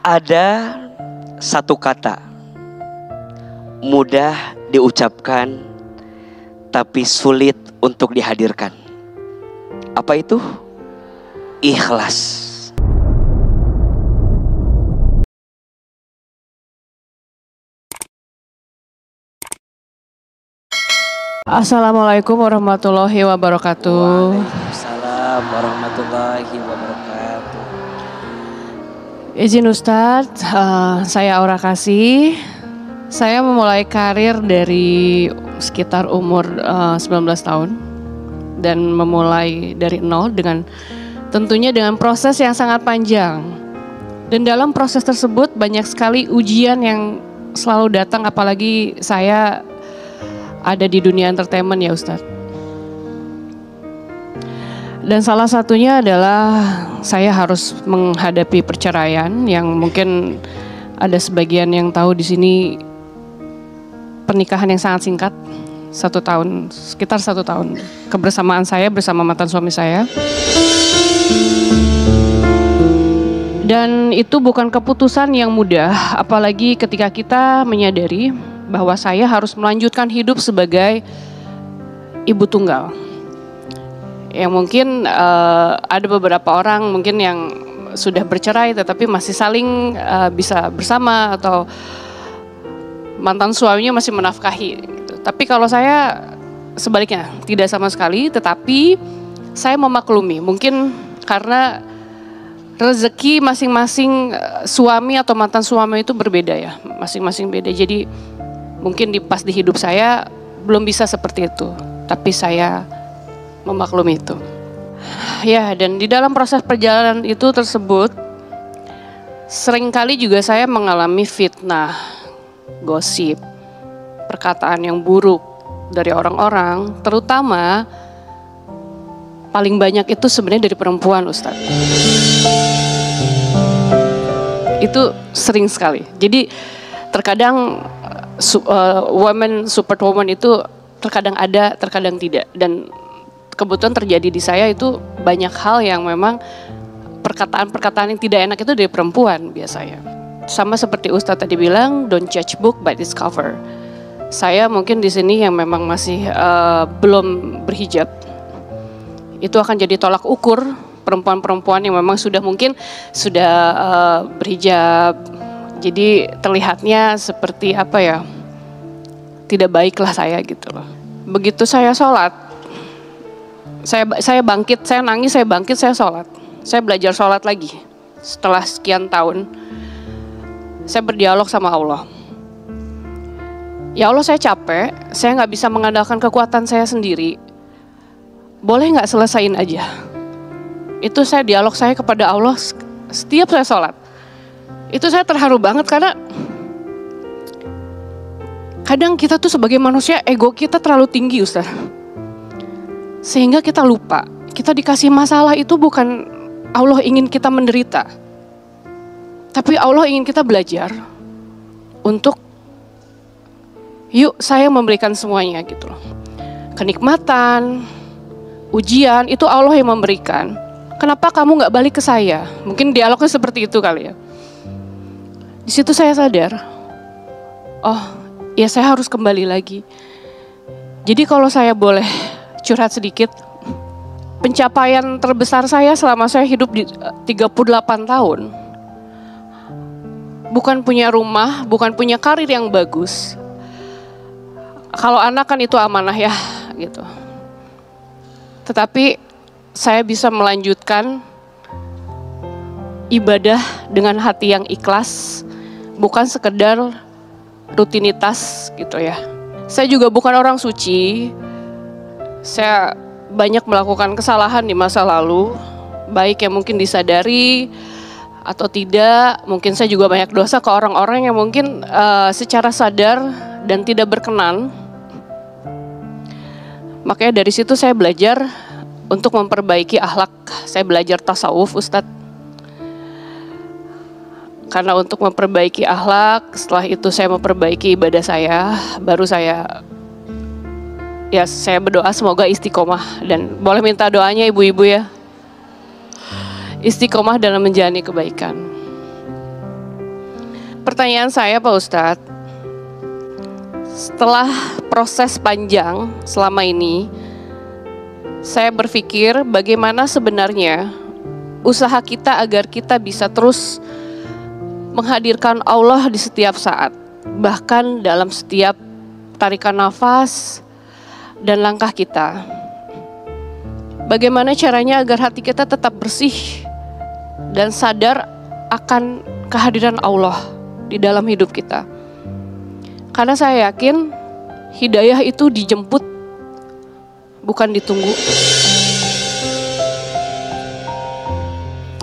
Ada satu kata mudah diucapkan tapi sulit untuk dihadirkan. Apa itu? Ikhlas. Assalamualaikum warahmatullahi wabarakatuh. Waalaikumsalam warahmatullahi wabarakatuh. Izin Ustadz, saya Aura Kasih. Saya memulai karir dari sekitar umur 19 tahun dan memulai dari nol dengan tentunya dengan proses yang sangat panjang. Dan dalam proses tersebut banyak sekali ujian yang selalu datang, apalagi saya ada di dunia entertainment ya Ustadz. Dan salah satunya adalah saya harus menghadapi perceraian yang mungkin ada sebagian yang tahu di sini, pernikahan yang sangat singkat, 1 tahun, sekitar 1 tahun kebersamaan saya bersama mantan suami saya. Dan itu bukan keputusan yang mudah, apalagi ketika kita menyadari bahwa saya harus melanjutkan hidup sebagai ibu tunggal. Yang mungkin ada beberapa orang mungkin yang sudah bercerai tetapi masih saling bisa bersama, atau mantan suaminya masih menafkahi gitu. Tapi kalau saya sebaliknya, tidak sama sekali, tetapi saya memaklumi mungkin karena rezeki masing-masing suami atau mantan suami itu berbeda ya, masing-masing beda. Jadi mungkin pas di hidup saya belum bisa seperti itu, tapi saya memaklumi itu. Ya, dan di dalam proses perjalanan itu tersebut seringkali juga saya mengalami fitnah, gosip, perkataan yang buruk dari orang-orang, terutama paling banyak itu sebenarnya dari perempuan, Ustadz. Itu sering sekali. Jadi terkadang woman, superwoman itu terkadang ada, terkadang tidak. Dan kebetulan terjadi di saya itu banyak hal yang memang perkataan-perkataan yang tidak enak itu dari perempuan biasanya. Sama seperti Ustadz tadi bilang, don't judge book by its cover. Saya mungkin di sini yang memang masih belum berhijab, itu akan jadi tolak ukur perempuan-perempuan yang memang sudah mungkin sudah berhijab. Jadi terlihatnya seperti apa ya, tidak baiklah saya gitu loh. Begitu saya sholat, saya bangkit, saya nangis, saya bangkit, saya sholat. Saya belajar sholat lagi. Setelah sekian tahun, saya berdialog sama Allah. Ya Allah, saya capek, saya gak bisa mengandalkan kekuatan saya sendiri. Boleh gak selesain aja? Itu saya dialog saya kepada Allah setiap saya sholat. Itu saya terharu banget karena kadang kita tuh sebagai manusia, ego kita terlalu tinggi Ustaz. Sehingga kita lupa, kita dikasih masalah itu bukan Allah ingin kita menderita. Tapi Allah ingin kita belajar untuk yuk saya memberikan semuanya gitu loh. Kenikmatan, ujian itu Allah yang memberikan. Kenapa kamu gak balik ke saya? Mungkin dialognya seperti itu kali ya. Di situ saya sadar, oh ya saya harus kembali lagi. Jadi kalau saya boleh curhat sedikit, pencapaian terbesar saya selama saya hidup di 38 tahun, bukan punya rumah, bukan punya karir yang bagus. Kalau anak kan itu amanah ya gitu. Tetapi saya bisa melanjutkan ibadah dengan hati yang ikhlas, bukan sekedar rutinitas gitu ya. Saya juga bukan orang suci. Saya banyak melakukan kesalahan di masa lalu, baik yang mungkin disadari atau tidak. Mungkin saya juga banyak dosa ke orang-orang yang mungkin secara sadar dan tidak berkenan. Makanya dari situ saya belajar untuk memperbaiki akhlak. Saya belajar tasawuf Ustadz. Karena untuk memperbaiki akhlak, setelah itu saya memperbaiki ibadah saya, baru saya berdoa semoga istiqomah. Dan boleh minta doanya ibu-ibu ya. Istiqomah dalam menjalani kebaikan. Pertanyaan saya Pak Ustadz, setelah proses panjang selama ini, saya berpikir bagaimana sebenarnya usaha kita agar kita bisa terus menghadirkan Allah di setiap saat, bahkan dalam setiap tarikan nafas dan langkah kita. Bagaimana caranya agar hati kita tetap bersih dan sadar akan kehadiran Allah di dalam hidup kita. Karena saya yakin hidayah itu dijemput, bukan ditunggu.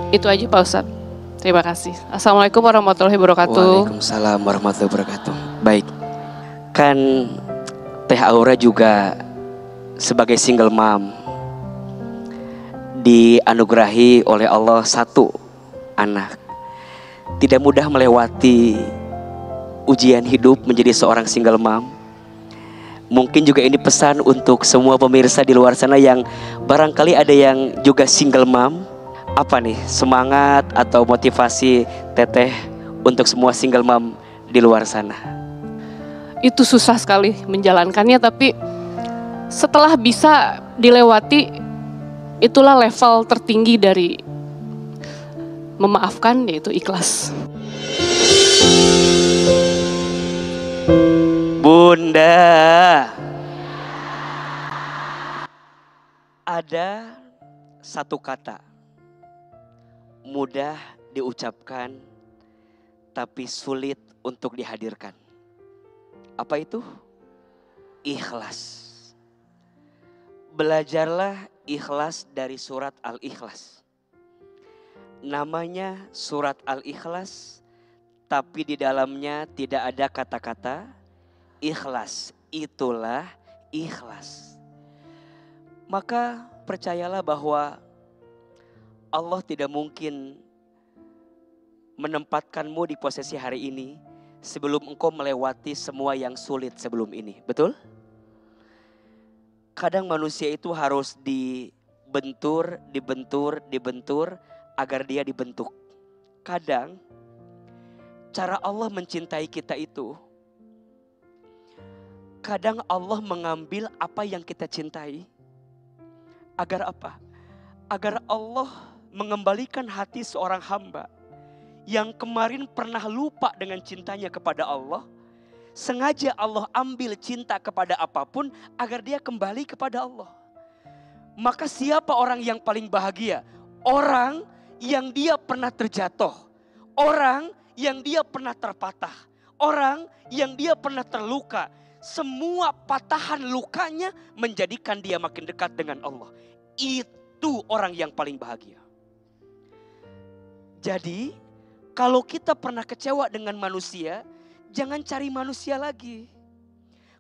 Itu aja Pak Ustadz. Terima kasih. Assalamualaikum warahmatullahi wabarakatuh. Waalaikumsalam warahmatullahi wabarakatuh. Baik, kan Teh Aura juga sebagai single mom dianugerahi oleh Allah 1 anak. Tidak mudah melewati ujian hidup menjadi seorang single mom. Mungkin juga ini pesan untuk semua pemirsa di luar sana yang barangkali ada yang juga single mom. Apa nih semangat atau motivasi Teteh untuk semua single mom di luar sana? Itu susah sekali menjalankannya, tapi setelah bisa dilewati, itulah level tertinggi dari memaafkan, yaitu ikhlas. Bunda, ada satu kata mudah diucapkan tapi sulit untuk dihadirkan. Apa itu? Ikhlas. Belajarlah ikhlas dari surat Al-Ikhlas. Namanya surat Al-Ikhlas, tapi di dalamnya tidak ada kata-kata ikhlas. Itulah ikhlas. Maka percayalah bahwa Allah tidak mungkin menempatkanmu di posisi hari ini sebelum engkau melewati semua yang sulit sebelum ini. Betul? Kadang manusia itu harus dibentur agar dia dibentuk. Kadang cara Allah mencintai kita itu, kadang Allah mengambil apa yang kita cintai. Agar apa? Agar Allah mengembalikan hati seorang hamba yang kemarin pernah lupa dengan cintanya kepada Allah. Sengaja Allah ambil cinta kepada apapun agar dia kembali kepada Allah. Maka siapa orang yang paling bahagia? Orang yang dia pernah terjatuh. Orang yang dia pernah terpatah. Orang yang dia pernah terluka. Semua patahan lukanya menjadikan dia makin dekat dengan Allah. Itu orang yang paling bahagia. Jadi kalau kita pernah kecewa dengan manusia, jangan cari manusia lagi.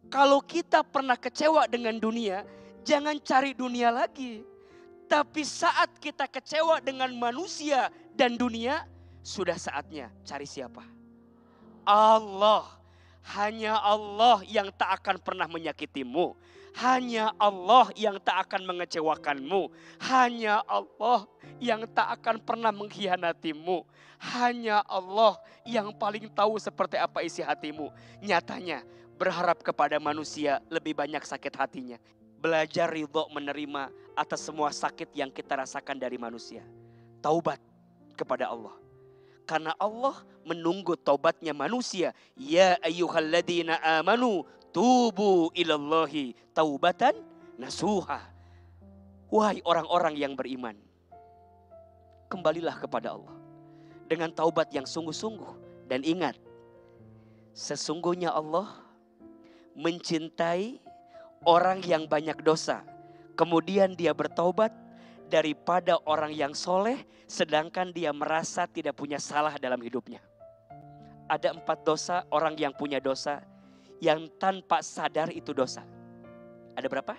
Kalau kita pernah kecewa dengan dunia, jangan cari dunia lagi. Tapi saat kita kecewa dengan manusia dan dunia, sudah saatnya cari siapa? Allah. Hanya Allah yang tak akan pernah menyakitimu. Hanya Allah yang tak akan mengecewakanmu. Hanya Allah yang tak akan pernah mengkhianatimu. Hanya Allah yang paling tahu seperti apa isi hatimu. Nyatanya berharap kepada manusia lebih banyak sakit hatinya. Belajar ridho menerima atas semua sakit yang kita rasakan dari manusia. Taubat kepada Allah. Karena Allah menunggu taubatnya manusia. Ya ayyuhalladzina amanu tubu ilallahi taubatan nasuha. Wahai orang-orang yang beriman, kembalilah kepada Allah dengan taubat yang sungguh-sungguh. Dan ingat, sesungguhnya Allah mencintai orang yang banyak dosa, kemudian dia bertaubat, daripada orang yang soleh sedangkan dia merasa tidak punya salah dalam hidupnya. Ada 4 dosa orang yang punya dosa yang tanpa sadar itu dosa. Ada berapa?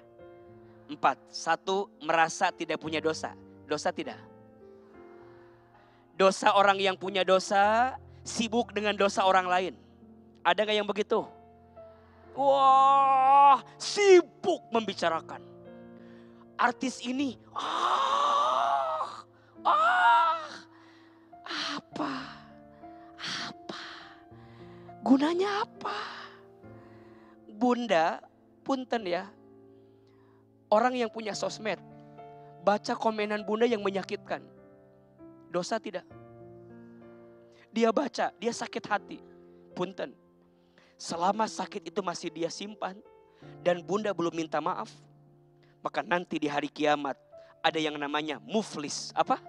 4. 1, merasa tidak punya dosa. Dosa tidak? Dosa orang yang punya dosa sibuk dengan dosa orang lain. Ada gak yang begitu? Wah, sibuk membicarakan. Artis ini, apa? Gunanya apa? Bunda, punten ya. Orang yang punya sosmed, baca komenan bunda yang menyakitkan. Dosa tidak? Dia baca, dia sakit hati. Punten. Selama sakit itu masih dia simpan dan bunda belum minta maaf, maka nanti di hari kiamat ada yang namanya muflis. Apa?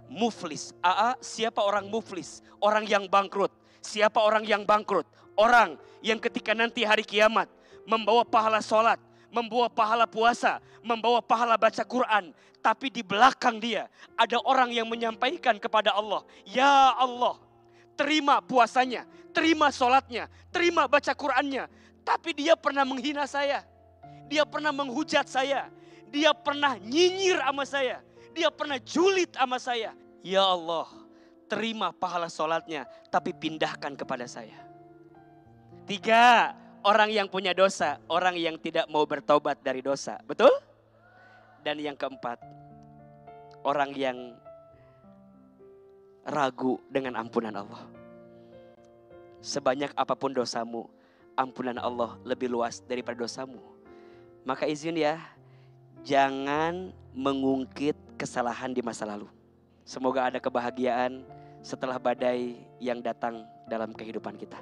Muflis. Siapa orang muflis? Orang yang bangkrut. Siapa orang yang bangkrut? Orang yang ketika nanti hari kiamat membawa pahala sholat, membawa pahala puasa, membawa pahala baca Quran. Tapi di belakang dia ada orang yang menyampaikan kepada Allah, ya Allah, terima puasanya, terima sholatnya, terima baca Qurannya. Tapi dia pernah menghina saya, dia pernah menghujat saya, dia pernah nyinyir sama saya, dia pernah julid sama saya. Ya Allah, terima pahala sholatnya, tapi pindahkan kepada saya. 3, orang yang punya dosa, orang yang tidak mau bertobat dari dosa. Betul? Dan yang keempat, orang yang ragu dengan ampunan Allah. Sebanyak apapun dosamu, ampunan Allah lebih luas daripada dosamu. Maka izin ya, jangan mengungkit kesalahan di masa lalu. Semoga ada kebahagiaan setelah badai yang datang dalam kehidupan kita.